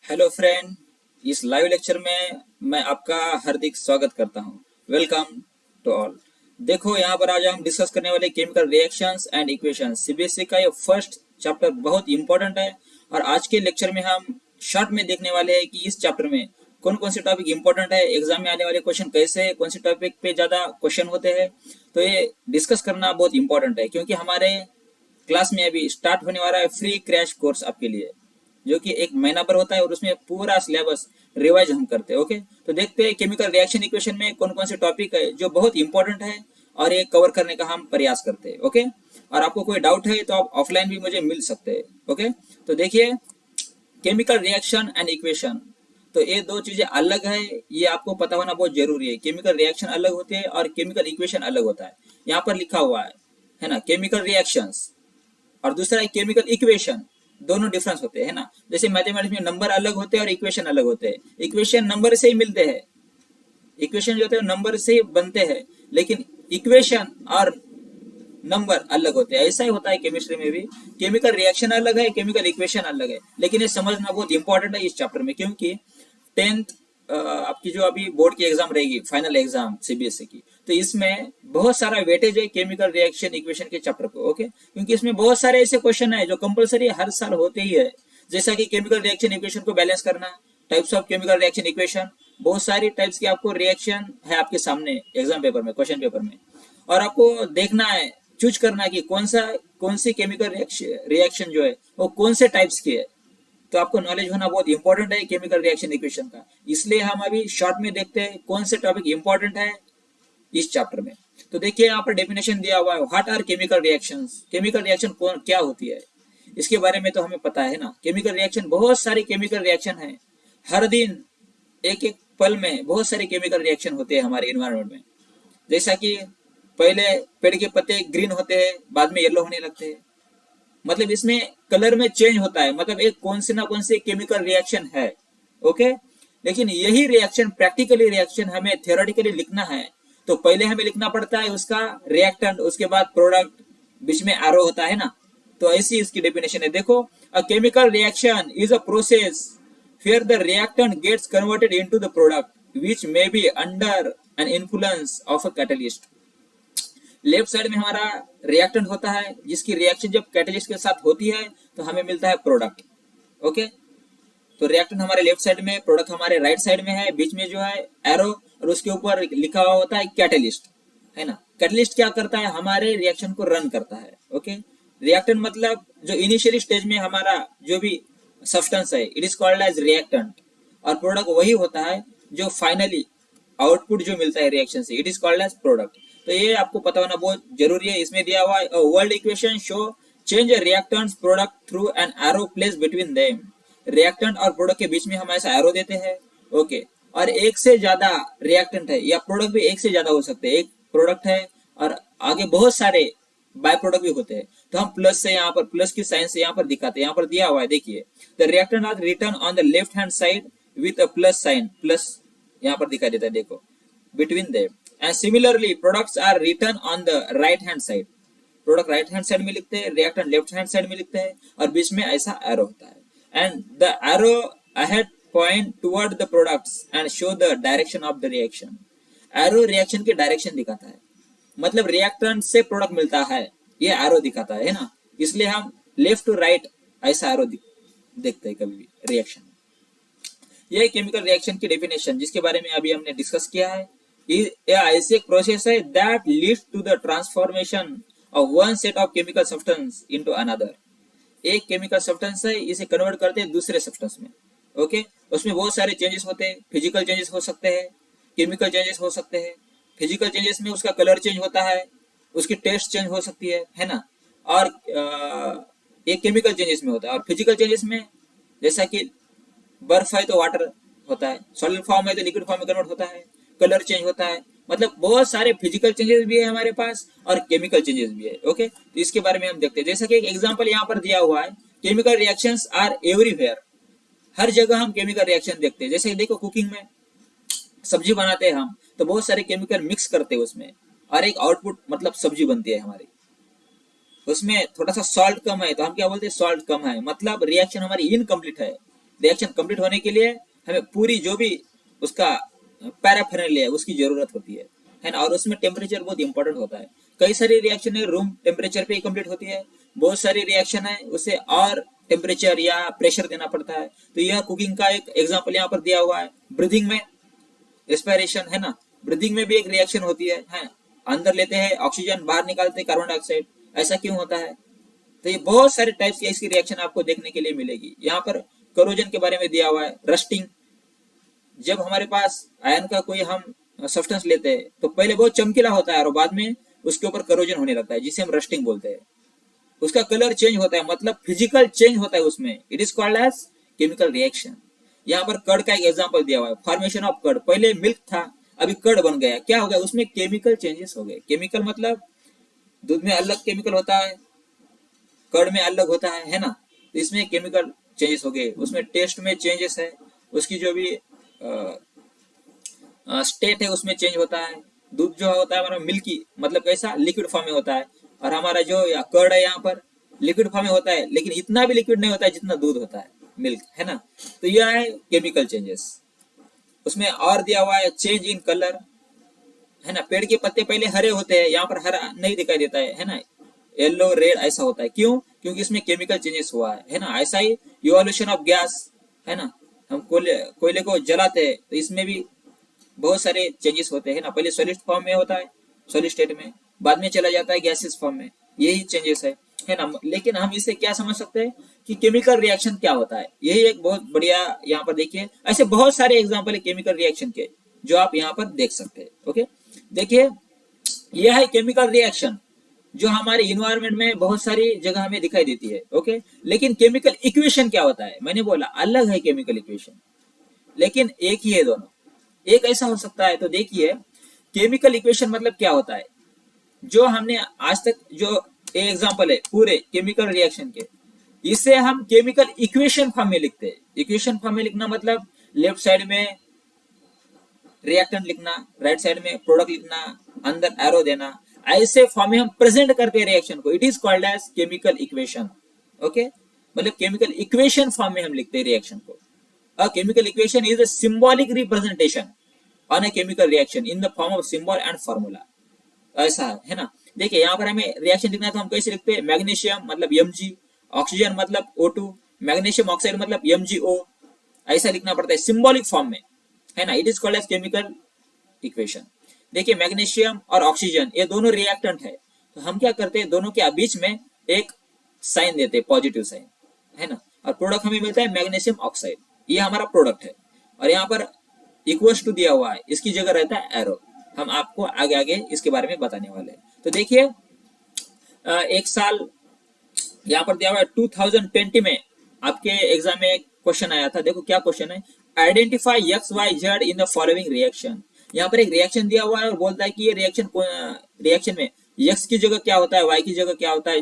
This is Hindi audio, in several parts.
हेलो फ्रेंड, इस लाइव लेक्चर में मैं आपका हार्दिक स्वागत करता हूं। Welcome to all. देखो, यहाँ पर आज हम डिस्कस करने वाले chemical reactions and equations. CBSE का ये फर्स्ट चैप्टर बहुत इंपॉर्टेंट है और आज के लेक्चर में हम शॉर्ट में देखने वाले हैं कि इस चैप्टर में कौन कौन से टॉपिक इंपॉर्टेंट है, एग्जाम में आने वाले क्वेश्चन कैसे है, कौन से टॉपिक पे ज्यादा क्वेश्चन होते हैं। तो ये डिस्कस करना बहुत इंपॉर्टेंट है क्योंकि हमारे क्लास में अभी स्टार्ट होने वाला है फ्री क्रैश कोर्स आपके लिए, जो कि एक महीना पर होता है और उसमें पूरा सिलेबस रिवाइज हम करते हैं। ओके, तो देखते हैं केमिकल रिएक्शन इक्वेशन में कौन कौन से टॉपिक है जो बहुत इंपॉर्टेंट है और ये कवर करने का हम प्रयास करते हैं। ओके, और आपको कोई डाउट है तो आप ऑफलाइन भी मुझे मिल सकते हैं। ओके, तो देखिए, केमिकल रिएक्शन एंड इक्वेशन, तो ये दो चीजें अलग है, ये आपको पता होना बहुत जरूरी है। केमिकल रिएक्शन अलग होते हैं और केमिकल इक्वेशन अलग होता है। यहाँ पर लिखा हुआ है ना, केमिकल रिएक्शंस, और दूसरा है केमिकल इक्वेशन। दोनों डिफरेंस होते हैं ना। जैसे मैथमेटिक्स में नंबर अलग होते हैं और इक्वेशन अलग होते हैं। इक्वेशन नंबर से ही मिलते हैं, इक्वेशन जो होते हैं नंबर से ही बनते हैं, लेकिन इक्वेशन और नंबर अलग होते हैं। ऐसा ही होता है केमिस्ट्री में भी। केमिकल रिएक्शन अलग है, केमिकल इक्वेशन अलग है, लेकिन ये समझना बहुत इंपॉर्टेंट है इस चैप्टर में, क्योंकि 10th आपकी जो अभी बोर्ड की एग्जाम रहेगी, फाइनल एग्जाम सीबीएसई की, तो इसमें बहुत सारा वेटेज है केमिकल रिएक्शन इक्वेशन के चैप्टर को। ओके, क्योंकि इसमें बहुत सारे ऐसे क्वेश्चन है जो कंपलसरी हर साल होते ही है, जैसा कि केमिकल रिएक्शन इक्वेशन को बैलेंस करना, types of chemical reaction equation, बहुत सारी टाइप्स की आपको रिएक्शन है आपके सामने एग्जाम पेपर में, क्वेश्चन पेपर में, और आपको देखना है, चूज करना है कि कौन सी केमिकल रिएक्शन जो है वो कौन से टाइप्स की है। तो आपको नॉलेज होना बहुत इंपॉर्टेंट है केमिकल रिएक्शन इक्वेशन का। इसलिए हम अभी शॉर्ट में देखते हैं कौन से टॉपिक इंपॉर्टेंट है इस चैप्टर में। तो देखिए, यहाँ पर डेफिनेशन दिया हुआ है, what are chemical reactions. Chemical reaction कौन क्या होती है, इसके बारे में तो हमें पता है ना। केमिकल रिएक्शन, बहुत सारे केमिकल रिएक्शन है, हर दिन एक एक पल में बहुत सारे केमिकल रिएक्शन होते हैं हमारे इन्वायरमेंट में। जैसा कि पहले पेड़ के पत्ते ग्रीन होते हैं, बाद में येलो होने लगते हैं, मतलब इसमें कलर में चेंज होता है, मतलब एक कौन से ना कौन से केमिकल रिएक्शन है। ओके, लेकिन यही रिएक्शन, प्रैक्टिकली रिएक्शन हमें थियोरेटिकली लिखना है तो पहले हमें लिखना पड़ता है उसका रिएक्टेंट, उसके बाद प्रोडक्ट, बीच में एरो होता है ना। तो ऐसी इसकी डेफिनेशन है। देखो, अ chemical reaction is a process where the reactant gets converted into the product which may be under an influence of a catalyst। Left side में हमारा रिएक्टेंट होता है, जिसकी रिएक्शन जब कैटलिस्ट के साथ होती है तो हमें मिलता है प्रोडक्ट। ओके, तो रिएक्टेंट हमारे लेफ्ट साइड में, प्रोडक्ट हमारे राइट साइड में है, बीच में जो है एरो, और उसके ऊपर लिखा हुआ होता है कैटलिस्ट, है ना। कैटलिस्ट क्या करता है, हमारे रिएक्शन को रन करता है। ओके, रिएक्टेंट मतलब जो इनिशियली स्टेज में हमारा जो भी सब्सटेंस है, it is called as reactant, और प्रोडक्ट वही होता है जो फाइनली आउटपुट जो मिलता है रिएक्शन से, it is called as product. तो ये आपको पता होना बहुत जरूरी है। इसमें दिया हुआ है, world equation show change reactants product through an arrow place between them. Reactant और प्रोडक्ट के बीच में हम ऐसा एरो देते हैं। ओके, और एक से ज्यादा रिएक्टेंट है या प्रोडक्ट भी एक से ज्यादा हो सकते हैं। एक प्रोडक्ट है और आगे बहुत सारे बाय प्रोडक्ट भी होते हैं, तो हम प्लस से, यहाँ पर प्लस की साइन से यहाँ पर दिखाते हैं। यहाँ पर दिया हुआ है, देखिए, the reactant are written on the left hand side with a plus sign, plus यहाँ पर दिखाई देता है, देखो, between them, and similarly products are written on the right hand side। Product right hand side में लिखते हैं, रिएक्टेंट लेफ्ट हैंड साइड में लिखते हैं, और बीच में ऐसा एरो होता है। And the arrow ahead point toward the products and show the direction of the reaction. Arrow reaction की डायरेक्शन दिखाता है, मतलब रिएक्टेंट से प्रोडक्ट मिलता है, ये एरो दिखाता है ना। इसलिए हम लेफ्ट टू राइट ऐसा एरो देखते हैं कभी भी रिएक्शन। ये केमिकल रिएक्शन की डेफिनेशन, जिसके बारे में अभी हमने डिस्कस किया है, ऐसे एक प्रोसेस है that leads to the transformation of one set of chemical substance into another. एक केमिकल सब्सटेंस है, इसे कन्वर्ट करते हैं दूसरे सब्सटेंस में। ओके, उसमें बहुत सारे चेंजेस होते हैं, फिजिकल चेंजेस हो सकते हैं, केमिकल चेंजेस हो सकते हैं। फिजिकल चेंजेस में उसका कलर चेंज होता है, उसकी टेस्ट चेंज हो सकती है ना। और एक केमिकल चेंजेस में होता है, और फिजिकल चेंजेस में जैसा कि बर्फ है तो वाटर होता है, सॉलिड फॉर्म है तो लिक्विड फॉर्म में कन्वर्ट होता है, कलर चेंज होता है, मतलब बहुत सारे फिजिकल चेंजेस भी है हमारे पास और केमिकल चेंजेस भी है। ओके, तो इसके बारे में हम देखते हैं। जैसा कि एक एग्जांपल यहाँ पर दिया हुआ है, केमिकल रिएक्शंस आर एवरीवेयर। हर जगह हम केमिकल रिएक्शन देखते हैं। जैसे देखो, कुकिंग में सब्जी बनाते हैं हम, तो बहुत सारे केमिकल मिक्स करते हैं उसमें, और एक आउटपुट मतलब सब्जी बनती है हमारी। उसमें थोड़ा सा सॉल्ट कम है तो हम क्या बोलते हैं, सॉल्ट कम है, मतलब रिएक्शन हमारी इनकम्प्लीट है। रिएक्शन कंप्लीट होने के लिए हमें पूरी जो भी उसका पैराफिनल है उसकी जरूरत होती है ना। और उसमें टेम्परेचर बहुत इंपॉर्टेंट होता है। कई सारी रिएक्शन है रूम टेम्परेचर पे ही कंप्लीट होती है, बहुत सारी रिएक्शन है उसे और टेम्परेचर या प्रेशर देना पड़ता है। तो यह कुकिंग का एक एग्जांपल यहाँ पर दिया हुआ है। ब्रीदिंग में रेस्पिरेशन है ना, ब्रीदिंग में भी एक रिएक्शन होती है। अंदर लेते हैं ऑक्सीजन, बाहर निकालते हैं कार्बन डाइऑक्साइड। ऐसा क्यों होता है? तो ये बहुत सारे टाइप्स की इसकी रिएक्शन आपको देखने के लिए मिलेगी। यहाँ पर करोजन के बारे में दिया हुआ है, रस्टिंग। जब हमारे पास आयन का कोई हम सब्सटेंस लेते हैं तो पहले बहुत चमकीला होता है और बाद में उसके ऊपर करोजन होने लगता है, जिसे हम रस्टिंग बोलते हैं। उसका कलर चेंज होता है, मतलब फिजिकल चेंज होता है उसमें। It is called as chemical reaction. यहाँ पर कर्ड का एक एग्जांपल दिया हुआ है, फॉर्मेशन ऑफ कर्ड। पहले मिल्क था, अभी कर्ड बन गया। क्या हो गया? उसमें केमिकल चेंजेस हो गए। केमिकल मतलब दूध में अलग केमिकल होता है, कर्ड में अलग होता है ना। तो इसमें केमिकल चेंजेस हो गए, उसमें टेस्ट में चेंजेस है, उसकी जो भी स्टेट है उसमें चेंज होता है। दूध जो होता है हमारा मिल्की, मतलब कैसा लिक्विड फॉर्म में होता है, और हमारा जो कर्ड है यहाँ पर लिक्विड फॉर्म में होता है, लेकिन इतना भी लिक्विड नहीं होता है जितना दूध होता है, मिल्क है ना। तो यह है केमिकल चेंजेस। उसमें और दिया हुआ है चेंज इन कलर, है ना। पेड़ के पत्ते पहले हरे होते हैं, यहाँ पर हरा नहीं दिखाई देता है ना, येलो रेड ऐसा होता है। क्यों? क्योंकि इसमें केमिकल चेंजेस हुआ है ना। ऐसा ही इवोल्यूशन ऑफ गैस, है ना। हम कोयले को जलाते हैं तो इसमें भी बहुत सारे चेंजेस होते हैं ना। पहले सॉलिड फॉर्म में होता है, सॉलिड स्टेट में, बाद में चला जाता है गैसेस फॉर्म में। यही चेंजेस है ना। लेकिन हम इसे क्या समझ सकते हैं कि केमिकल रिएक्शन क्या होता है। यही एक बहुत बढ़िया यहाँ पर देखिए, ऐसे बहुत सारे एग्जांपल है केमिकल रिएक्शन के जो आप यहाँ पर देख सकते हैं। ओके, देखिए यह है केमिकल रिएक्शन जो हमारे इन्वायरमेंट में बहुत सारी जगह हमें दिखाई देती है। ओके, लेकिन केमिकल इक्वेशन क्या होता है? मैंने बोला अलग है केमिकल इक्वेशन, लेकिन एक ही है दोनों। एक ऐसा हो सकता है, तो देखिए केमिकल इक्वेशन मतलब क्या होता है। जो हमने आज तक जो एग्जांपल है पूरे केमिकल रिएक्शन के, इसे हम केमिकल इक्वेशन फॉर्म में लिखते हैं। इक्वेशन फॉर्म में लिखना मतलब लेफ्ट साइड में रिएक्टेंट लिखना, राइट साइड में प्रोडक्ट लिखना, अंदर एरो देना, ऐसे फॉर्म में हम प्रेजेंट करते हैं रिएक्शन को। It is called as chemical equation. Okay, मतलब केमिकल इक्वेशन फॉर्म में हम लिखते हैं रिएक्शन को। A chemical equation is a symbolic representation on a chemical reaction in the form of symbol and formula। ऐसा है ना। देखिए यहाँ पर हमें रिएक्शन लिखना है तो हम कैसे लिखते हैं? मैग्नीशियम मतलब Mg, ऑक्सीजन मतलब O2, मैग्नीशियम ऑक्साइड मतलब MgO। ऐसा लिखना पड़ता है सिंबॉलिक फॉर्म में, है ना। It is called as chemical equation. देखिए मैग्नीशियम और ऑक्सीजन ये दोनों रिएक्टेंट है, तो हम क्या करते हैं, दोनों के बीच में एक साइन देते हैं, पॉजिटिव साइन, है ना। और प्रोडक्ट हमें मिलता है मैग्नीशियम ऑक्साइड, ये हमारा प्रोडक्ट है। और यहाँ पर इक्वल्स टू दिया हुआ है, इसकी जगह रहता है एरो। हम आपको आगे आगे इसके बारे में बताने वाले हैं। तो देखिए एक साल यहाँ पर दिया हुआ है 2020 में आपके एग्जाम में एक क्वेश्चन आया था। देखो क्या क्वेश्चन है, identify X Y Z in the following reaction. यहाँ पर एक रिएक्शन दिया हुआ है और बोलता है कि ये रिएक्शन में एक्स की जगह क्या होता है, वाई की जगह क्या होता है,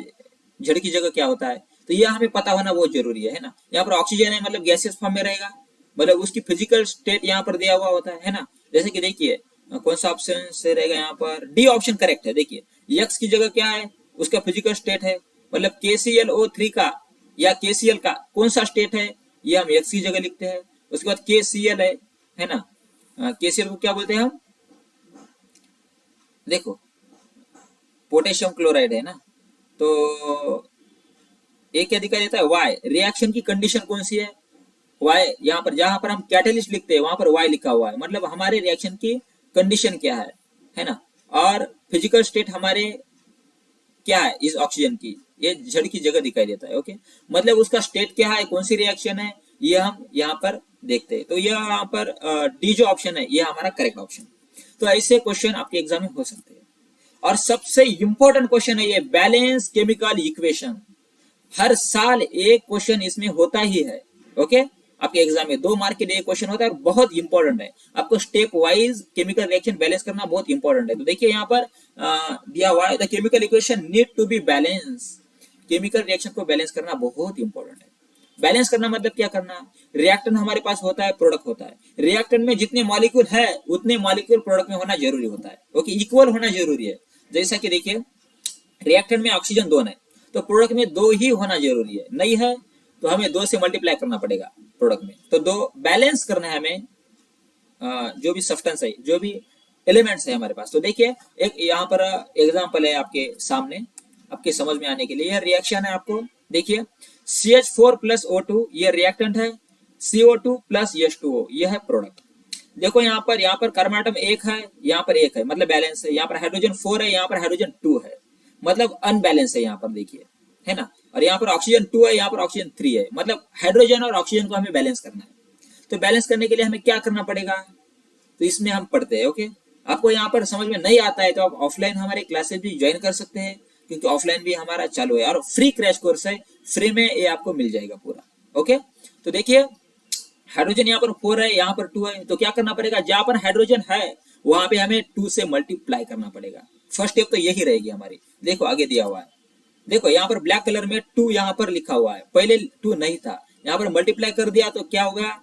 जेड की जगह क्या होता है। तो यह हमें पता होना बहुत जरूरी है ना। यहाँ पर ऑक्सीजन है मतलब गैसियस फॉर्म में रहेगा, मतलब उसकी फिजिकल स्टेट यहाँ पर दिया हुआ होता है ना। जैसे कि देखिए कौन सा ऑप्शन से रहेगा, यहाँ पर डी ऑप्शन करेक्ट है। देखिए एक्स की जगह क्या है, उसका फिजिकल स्टेट है, मतलब KClO3 का या KCl का कौन सा स्टेट है, ये हम एक्स की जगह लिखते हैं। उसके बाद KCl है ना, KCl को क्या बोलते हैं हम, देखो पोटेशियम क्लोराइड है ना। तो एक क्या दिखाई देता है, वाई, रिएक्शन की कंडीशन कौन सी है, वाई। यहाँ पर जहां पर हम कैटलिस्ट लिखते हैं वहां पर वाई लिखा हुआ है, मतलब हमारे रिएक्शन की कंडीशन क्या है ना। और फिजिकल स्टेट हमारे क्या है इस ऑक्सीजन की, ये जड़ की जगह दिखाई देता है। ओके, मतलब उसका स्टेट क्या है, कौन सी रिएक्शन है, ये हम यहाँ पर देखते हैं। तो ये यहाँ पर डी जो ऑप्शन है ये हमारा करेक्ट ऑप्शन। तो ऐसे क्वेश्चन आपके एग्जाम में हो सकते हैं। और सबसे इंपॉर्टेंट क्वेश्चन है ये बैलेंस केमिकल इक्वेशन। हर साल एक क्वेश्चन इसमें होता ही है। ओके, आपके एग्जाम में 2 मार्क के लिए क्वेश्चन होता है और बहुत इंपॉर्टेंट है। आपको step wise chemical reaction balance करना बहुत इंपॉर्टेंट है। तो देखिए यहाँ पर दिया हुआ है the chemical equation need to be balance. Chemical reaction को बैलेंस करना बहुत इंपॉर्टेंट है। बैलेंस करना मतलब क्या करना, रिएक्टेंट हमारे पास होता है, प्रोडक्ट होता है। रिएक्टेंट में जितने मॉलिक्यूल है उतने मॉलिक्यूल प्रोडक्ट में होना जरूरी होता है। ओके, इक्वल होना जरूरी है। जैसा कि देखिए रिएक्टेंट में ऑक्सीजन 2 है तो प्रोडक्ट में 2 ही होना जरूरी है, नहीं है तो हमें 2 से मल्टीप्लाई करना पड़ेगा प्रोडक्ट में। तो 2 बैलेंस करना है हमें जो भी सब्सटेंस है, जो भी एलिमेंट्स है हमारे पास। तो देखिए एक यहाँ पर एग्जांपल है आपके सामने, आपके समझ में आने के लिए। यह रिएक्शन है, आपको देखिए CH4 प्लस O2 यह रिएक्टेंट है, CO2 प्लस H2O यह है प्रोडक्ट। देखो यहाँ पर कार्बन आटम 1 है, यहाँ पर 1 है, मतलब बैलेंस है। यहाँ पर हाइड्रोजन 4 है, यहाँ पर हाइड्रोजन 2 है, मतलब अनबैलेंस है यहाँ पर, देखिए, है ना। और यहाँ पर ऑक्सीजन 2 है, यहाँ पर ऑक्सीजन 3 है, मतलब हाइड्रोजन और ऑक्सीजन को हमें बैलेंस करना है। तो बैलेंस करने के लिए हमें क्या करना पड़ेगा, तो इसमें हम पढ़ते हैं। ओके, आपको यहाँ पर समझ में नहीं आता है तो आप ऑफलाइन हमारे क्लासेस भी ज्वाइन कर सकते हैं, क्योंकि ऑफलाइन भी हमारा चालू है और फ्री क्रैश कोर्स है, फ्री में ये आपको मिल जाएगा पूरा। ओके, तो देखिए हाइड्रोजन यहाँ पर 4 है, यहाँ पर 2 है, तो क्या करना पड़ेगा, जहां पर हाइड्रोजन है वहां पे हमें 2 से मल्टीप्लाई करना पड़ेगा। फर्स्ट स्टेप तो यही रहेगी हमारी। देखो आगे दिया हुआ है, देखो यहाँ पर ब्लैक कलर में 2 यहाँ पर लिखा हुआ है, पहले 2 नहीं था, यहाँ पर मल्टीप्लाई कर दिया तो क्या होगा,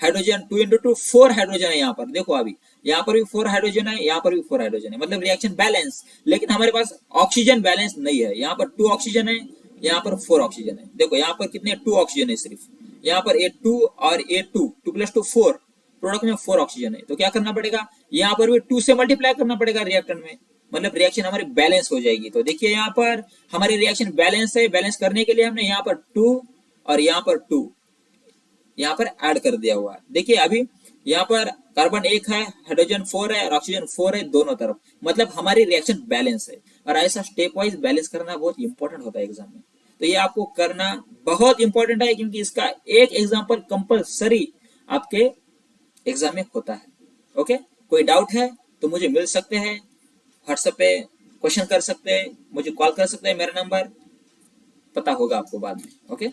हाइड्रोजन 2 इंटू 2 4 हाइड्रोजन है यहाँ पर। देखो अभी यहाँ पर भी 4 हाइड्रोजन है, यहाँ पर भी 4 हाइड्रोजन है, मतलब रिएक्शन बैलेंस। लेकिन हमारे पास ऑक्सीजन बैलेंस नहीं है, यहाँ पर 2 ऑक्सीजन है, यहाँ पर 4 ऑक्सीजन है। देखो यहाँ पर कितने 2 ऑक्सीजन है सिर्फ, यहाँ पर A2 और A2 2 प्लस 2 4, प्रोडक्ट में 4 ऑक्सीजन है। तो क्या करना पड़ेगा, यहाँ पर भी 2 से मल्टीप्लाई करना पड़ेगा रिएक्टेंट में, मतलब रिएक्शन हमारी बैलेंस हो जाएगी। तो देखिए यहाँ पर हमारी रिएक्शन बैलेंस है, बैलेंस करने के लिए हमने यहाँ पर 2 और यहाँ पर 2 यहाँ पर ऐड कर दिया हुआ है। देखिए अभी यहाँ पर कार्बन 1 है, हाइड्रोजन 4 है और ऑक्सीजन 4 है दोनों तरफ, मतलब हमारी रिएक्शन बैलेंस है। और ऐसा स्टेप वाइज बैलेंस करना बहुत इंपॉर्टेंट होता है एग्जाम में, तो ये आपको करना बहुत इंपॉर्टेंट है, क्योंकि इसका एक एग्जाम्पल कंपलसरी आपके एग्जाम में होता है। ओके, कोई डाउट है तो मुझे मिल सकते हैं, व्हाट्सएप पे क्वेश्चन कर सकते हैं, मुझे कॉल कर सकते हैं, मेरा नंबर पता होगा आपको बाद में। ओके,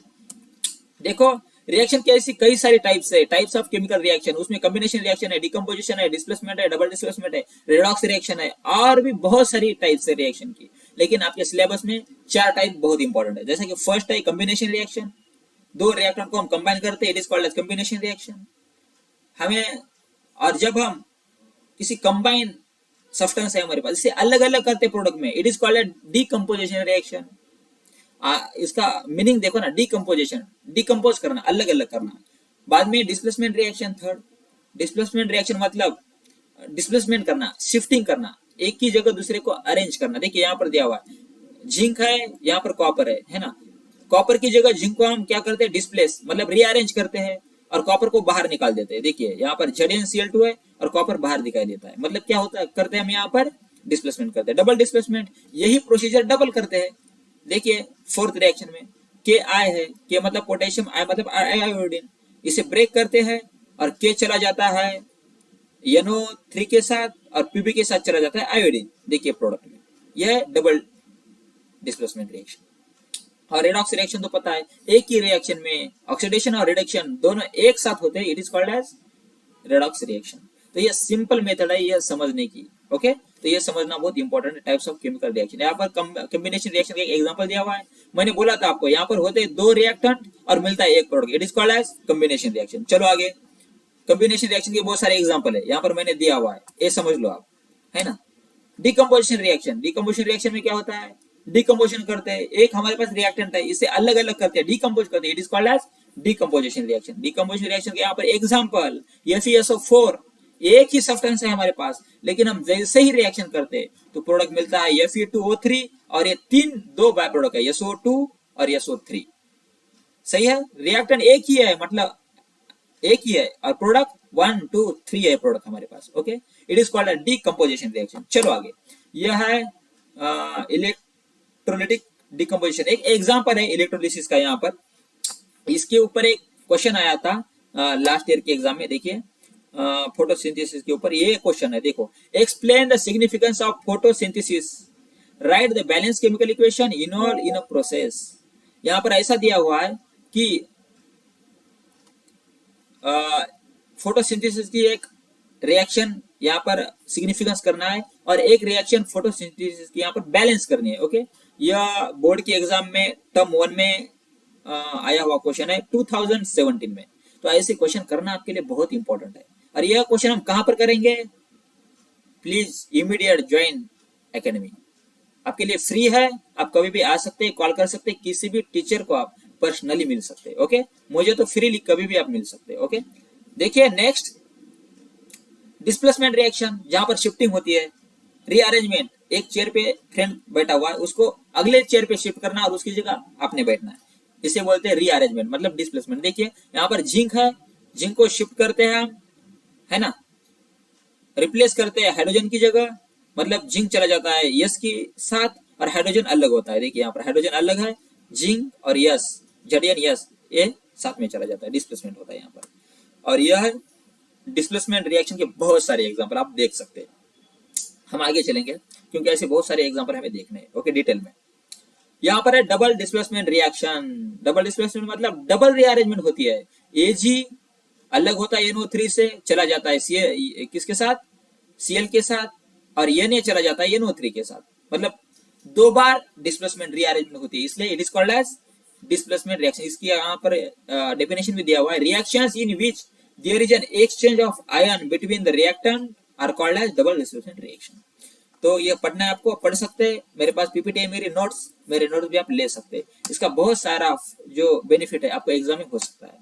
देखो रिएक्शन कैसी कई सारी टाइप्स है, टाइप्स ऑफ केमिकल रिएक्शन, उसमें कॉम्बिनेशन रिएक्शन है, डिकम्पोजिशन है, डिस्प्लेसमेंट है, डबल डिस्प्लेसमेंट है, रेडॉक्स रिएक्शन है, और भी बहुत सारी टाइप्स है रिएक्शन की। लेकिन आपके सिलेबस में 4 टाइप बहुत इंपॉर्टेंट है। जैसे कि फर्स्ट है कॉम्बिनेशन रिएक्शन, 2 रिएक्टेंट को हम कंबाइन करते हैं, it is called as combination reaction. हमें और जब हम किसी कंबाइन सब्सटेंस है हमारे पास, इसे अलग अलग करते प्रोडक्ट में, it is called as decomposition reaction. इसका मीनिंग देखो ना, डीकम्पोजिशन, डिकम्पोज करना, अलग अलग करना। बाद में displacement reaction, third displacement reaction मतलब डिस्प्लेसमेंट करना, शिफ्टिंग करना, एक की जगह दूसरे को अरेंज करना। देखिए यहाँ पर दिया हुआ है जिंक है, यहाँ पर कॉपर है ना। कॉपर की जगह जिंक को हम क्या करते हैं, डिस्प्लेस मतलब रीअरेंज करते हैं और कॉपर को बाहर निकाल देते हैं। देखिए यहाँ पर ZnCl2 है और कॉपर बाहर दिखाई देता है, मतलब क्या होता है, करते हैं हम यहाँ पर डिस्प्लेसमेंट करते हैं, डबल डिस्प्लेसमेंट। यही प्रोसीजर डबल करते हैं। देखिए फोर्थ रिएक्शन में Ki है, K मतलब पोटेशियम, I मतलब आयोडीन, इसे ब्रेक करते हैं और K चला जाता है NO3 के साथ और Pb के साथ चला जाता है आयोडीन। देखिए प्रोडक्ट में यह डबल डिस्प्लेसमेंट रिएक्शन। और रेडॉक्स रिएक्शन तो पता है, एक ही रिएक्शन में ऑक्सीडेशन और रिडक्शन दोनों एक साथ होते हैं, it is called as redox reaction. तो ये सिंपल मेथड है ये समझने की। ओके, तो ये समझना बहुत इंपॉर्टेंट है, टाइप्स ऑफ केमिकल रिएक्शन। यहाँ पर कॉम्बिनेशन रिएक्शन का एक एग्जांपल दिया हुआ है, मैंने बोला था आपको, यहाँ पर होते हैं 2 रिएक्टेंट और मिलता है एक product, it is called as combination reaction. चलो आगे, कॉम्बिनेशन रिएक्शन के बहुत सारे एग्जांपल है, यहाँ पर मैंने दिया हुआ है, ये समझ लो आप, है ना। डिकम्पोजिशन रिएक्शन, डिकम्पोजिशन रिएक्शन में क्या होता है, डिकम्पोजिशन करते हैं, एक हमारे पास रिएक्टेंट है, इसे अलग अलग करते हैं, डिकम्पोज करते हैं, it is called as decomposition reaction. Decomposition reaction के यहाँ पर एग्जांपल FeSO4, एक ही सब्सटेंस है हमारे पास, लेकिन हम जैसे ही रिएक्शन करते हैं तो प्रोडक्ट मिलता है Fe2O3 और ये 2 बाय प्रोडक्ट है, SO2 और SO3। सही है, रिएक्टेंट एक ही है, मतलब एक ही है, और प्रोडक्ट 1 2 3 है प्रोडक्ट हमारे पास। Okay, it is called a decomposition reaction. चलो आगे, यह है इलेक्ट्रोलिटिक डिकम्पोजिशन, एक एग्जांपल है इलेक्ट्रोलिसिस का। यहाँ पर इसके ऊपर एक क्वेश्चन आया था लास्ट ईयर के एग्जाम में। देखिए फोटोसिंथेसिस के ऊपर ये क्वेश्चन है, देखो, explain the significance of photosynthesis, right the balance chemical equation involve in a process. यहाँ पर ऐसा दिया हुआ है कि फोटोसिंथेसिस की एक रिएक्शन यहाँ पर सिग्निफिकेंस करना है और एक रिएक्शन फोटोसिंथेसिस की यहाँ पर बैलेंस करनी है। ओके, यह बोर्ड के एग्जाम में टर्म 1 में आया हुआ क्वेश्चन है 2017 में। तो ऐसे क्वेश्चन करना आपके लिए बहुत इंपॉर्टेंट है। और यह क्वेश्चन हम कहां पर करेंगे, प्लीज इमीडिएट ज्वाइन एकेडमी, आपके लिए फ्री है, आप कभी भी आ सकते हैं, कॉल कर सकते हैं, किसी भी टीचर को आप पर्सनली मिल सकते। ओके, मुझे तो फ्रीली कभी भी आप मिल सकते। ओके, देखिए नेक्स्ट डिस्प्लेसमेंट रिएक्शन, जहां पर शिफ्टिंग होती है। रीअरेंजमेंट, एक चेयर पे फ्रेंड बैठा हुआ है, उसको अगले चेयर पे शिफ्ट करना और उसकी जगह आपने बैठना है, इसे बोलते हैं रीअरेंजमेंट, मतलब डिस्प्लेसमेंट। देखिए यहाँ पर जिंक है, जिंक को शिफ्ट करते हैं हम, है ना, रिप्लेस करते हैं हाइड्रोजन की जगह, मतलब जिंक चला जाता है यस के साथ और हाइड्रोजन अलग होता है। देखिए यहाँ पर हाइड्रोजन अलग है, जिंक और यस, जडियन यस, ये साथ में चला जाता है, डिस्प्लेसमेंट होता है यहाँ पर। और यह डिस्प्लेसमेंट रिएक्शन के बहुत सारे एग्जांपल आप देख सकते हैं। हम आगे चलेंगे क्योंकि ऐसे बहुत सारे एग्जांपल हमें देखने हैं। ओके, डिटेल में यहाँ पर है double displacement reaction. Double displacement मतलब डबल रीअरेंजमेंट होती है। एजी अलग होता है NO3 से, चला जाता है किसके साथ, Cl के साथ, और Na चला जाता है NO3 के साथ, मतलब दो बार डिस्प्लेसमेंट रीअरेंजमेंट होती है, इसलिए it is called as displacement reaction. इसकी यहाँ पर डेफिनेशन भी दिया हुआ है, reactions in which there is an exchange of ion between the reactant are called as double displacement reaction. तो ये पढ़ना है आपको, पढ़ सकते हैं, मेरे पास पीपीटी है, मेरे नोट्स भी आप ले सकते हैं। इसका बहुत सारा जो बेनिफिट है आपको एग्जाम में हो सकता है।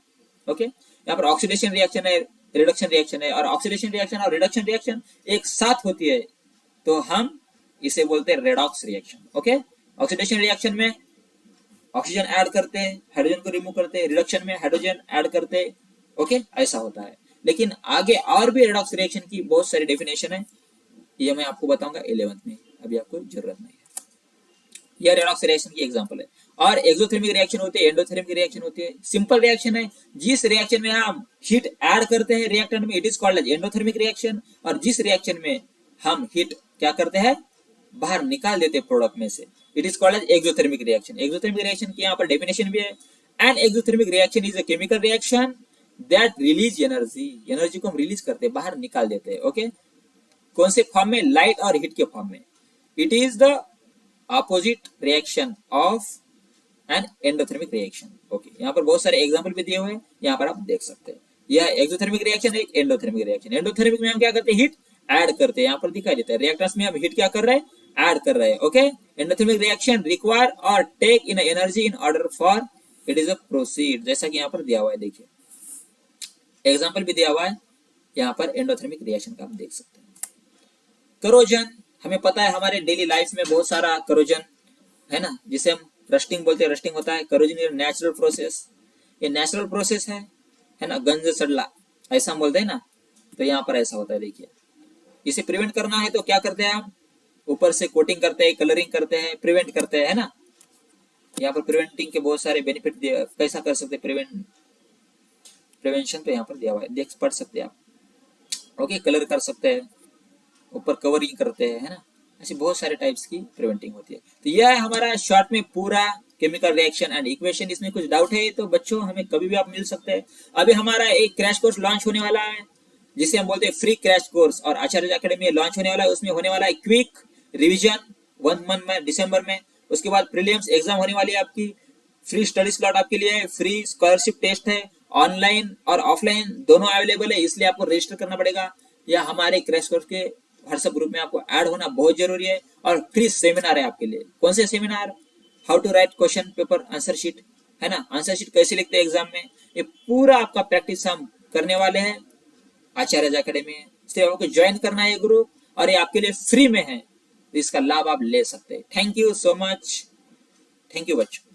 ओके, यहाँ पर ऑक्सीडेशन रिएक्शन है, रिडक्शन रिएक्शन है, और ऑक्सीडेशन रिएक्शन और रिडक्शन रिएक्शन एक साथ होती है, तो हम इसे बोलते हैं redox reaction. Okay, oxidation reaction में ऑक्सीजन ऐड करते हैं, हाइड्रोजन को रिमूव करते हैं, रिडक्शन में हाइड्रोजन ऐड करते हैं। ओके, ऐसा होता है। लेकिन आगे और भी रेडॉक्स रिएक्शन की बहुत सारी डेफिनेशन है, ये मैं आपको बताऊंगा 11th में, अभी आपको जरूरत नहीं है। यह रेडॉक्स रिएक्शन की एग्जांपल है। और एक्सोथर्मिक रिएक्शन होती है, एंडोथर्मिक रिएक्शन होती है। सिंपल रिएक्शन है, जिस रिएक्शन में हम हीट ऐड करते हैं रिएक्टेंट में, it is called as endothermic reaction. और जिस रिएक्शन में हम हीट क्या करते हैं, बाहर निकाल देते हैं प्रोडक्ट में से, it is called as exothermic reaction. Exothermic reaction की यहाँ पर डेफिनेशन भी है, and exothermic reaction is a chemical reaction that release energy, energy को हम रिलीज करते हैं, बाहर निकाल देते हैं। ओके, कौन से फॉर्म में, लाइट और हीट के फॉर्म में। It is the opposite reaction of an endothermic reaction. Okay, यहाँ पर बहुत सारे एग्जांपल भी दिए हुए हैं, यहाँ पर आप देख सकते हैं। यह एक्सोथर्मिक रिएक्शन है, एक एंडोथर्मिक रिएक्शन। एंडोथर्मिक में हम क्या करते हैं, हीट ऐड करते हैं, यहाँ पर दिखाई देता है, रिएक्टर्स में हम हीट क्या कर रहे हैं, ऐड कर रहे हैं। Okay, endothermic reaction require or take in energy in order for it is a proceed, जैसा कि यहाँ पर दिया हुआ है। देखिए एग्जाम्पल भी दिया हुआ है यहाँ पर एंडोथर्मिक रिएक्शन का, आप देख सकते हैं। करोजन, हमें पता है हमारे डेली लाइफ में बहुत सारा करोजन है ना, जिसे हम रस्टिंग बोलते हैं, रस्टिंग होता है। करोजन इज नेचुरल प्रोसेस, ये नेचुरल प्रोसेस है ना, गंज सड़ला ऐसा हम बोलते हैं ना, तो यहाँ पर ऐसा होता है। देखिए इसे प्रिवेंट करना है तो क्या करते हैं हम, ऊपर से कोटिंग करते हैं, कलरिंग करते हैं, प्रिवेंट करते हैं ना। यहाँ पर प्रिवेंटिंग के बहुत सारे बेनिफिट कैसा कर सकते हैं, प्रिवेंशन तो यहाँ पर दिया हुआ है, देख पढ़ सकते हैं आप। ओके, कलर कर सकते हैं, ऊपर कवरिंग करते हैं, है ना, ऐसे बहुत सारे टाइप्स की प्रिवेंटिंग होती है। तो यह है हमारा शॉर्ट में पूरा केमिकल रिएक्शन एंड इक्वेशन। इसमें कुछ डाउट है तो बच्चों हमें कभी भी आप मिल सकते हैं। अभी हमारा एक क्रैश कोर्स लॉन्च होने वाला है, जिसे हम बोलते हैं फ्री क्रैश कोर्स, और आचार्य अकेडमी में लॉन्च होने वाला है। उसमें होने वाला है क्विक रिविजन 1 मंथ में, दिसंबर में। उसके बाद प्रीलिम्स एग्जाम होने वाली है आपकी, फ्री स्टडी स्लॉट आपके लिए, फ्री स्कॉलरशिप टेस्ट है, ऑनलाइन और ऑफलाइन दोनों अवेलेबल है, इसलिए आपको रजिस्टर करना पड़ेगा, या हमारे क्रैश कोर्स के व्हाट्सएप ग्रुप में आपको ऐड होना बहुत जरूरी है। और फ्री सेमिनार है आपके लिए। कौन से seminar, how to write question paper answer sheet, है ना, आंसर शीट कैसे लिखते हैं एग्जाम में, ये पूरा आपका प्रैक्टिस हम करने वाले हैं आचार्य अकेडमी में। इसलिए आपको ज्वाइन करना है ये ग्रुप, और ये आपके लिए फ्री में है, तो इसका लाभ आप ले सकते हैं। Thank you so much, thank you बच्चों।